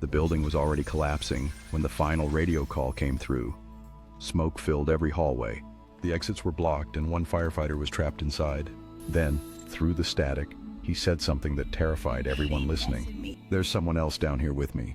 The building was already collapsing when the final radio call came through. Smoke filled every hallway. The exits were blocked and one firefighter was trapped inside. Then, through the static, he said something that terrified everyone listening. "There's someone else down here with me."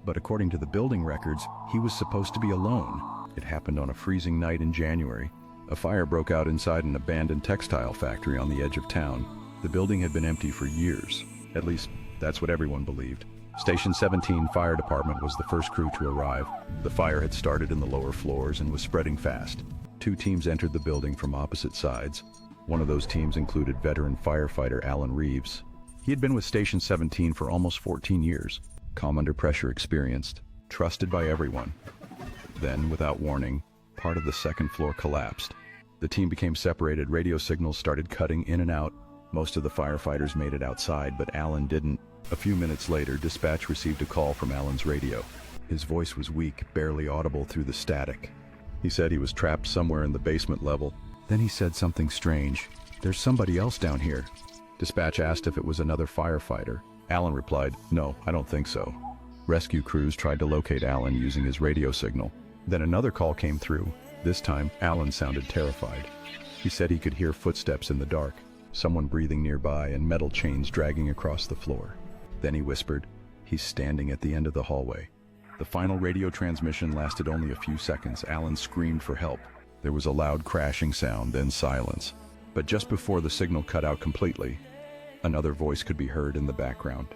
But according to the building records, he was supposed to be alone. It happened on a freezing night in January. A fire broke out inside an abandoned textile factory on the edge of town. The building had been empty for years. At least, that's what everyone believed. Station 17 Fire Department was the first crew to arrive. The fire had started in the lower floors and was spreading fast. Two teams entered the building from opposite sides. One of those teams included veteran firefighter Alan Reeves. He had been with Station 17 for almost 14 years. Calm under pressure experienced, trusted by everyone. Then, without warning, part of the second floor collapsed. The team became separated, radio signals started cutting in and out. Most of the firefighters made it outside, but Alan didn't. A few minutes later, dispatch received a call from Alan's radio. His voice was weak, barely audible through the static. He said he was trapped somewhere in the basement level. Then he said something strange. "There's somebody else down here." Dispatch asked if it was another firefighter. Alan replied, "No, I don't think so." Rescue crews tried to locate Alan using his radio signal. Then another call came through. This time, Alan sounded terrified. He said he could hear footsteps in the dark, someone breathing nearby, and metal chains dragging across the floor. Then he whispered, "He's standing at the end of the hallway." The final radio transmission lasted only a few seconds. Alan screamed for help. There was a loud crashing sound, then silence. But just before the signal cut out completely, another voice could be heard in the background.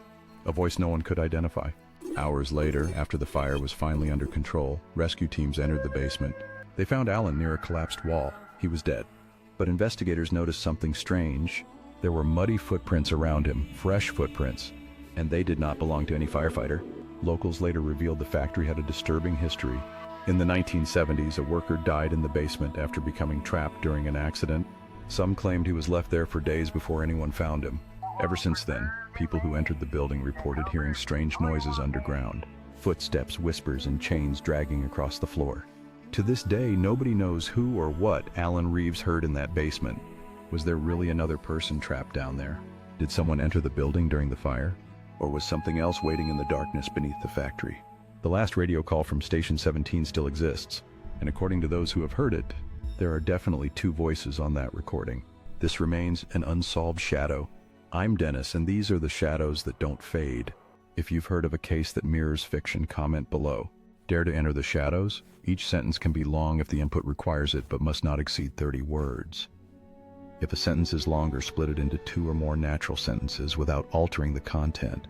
A voice no one could identify. Hours later, after the fire was finally under control, rescue teams entered the basement. They found Alan near a collapsed wall. He was dead. But investigators noticed something strange. There were muddy footprints around him, fresh footprints, and they did not belong to any firefighter. Locals later revealed the factory had a disturbing history. In the 1970s, a worker died in the basement after becoming trapped during an accident. Some claimed he was left there for days before anyone found him. Ever since then, people who entered the building reported hearing strange noises underground. Footsteps, whispers, and chains dragging across the floor. To this day, nobody knows who or what Alan Reeves heard in that basement. Was there really another person trapped down there? Did someone enter the building during the fire? Or was something else waiting in the darkness beneath the factory? The last radio call from Station 17 still exists, and according to those who have heard it, there are definitely two voices on that recording. This remains an unsolved shadow. I'm Dennis, and these are the shadows that don't fade. If you've heard of a case that mirrors fiction, comment below. Dare to enter the shadows? Each sentence can be long if the input requires it, but must not exceed 30 words. If a sentence is longer, split it into 2 or more natural sentences without altering the content.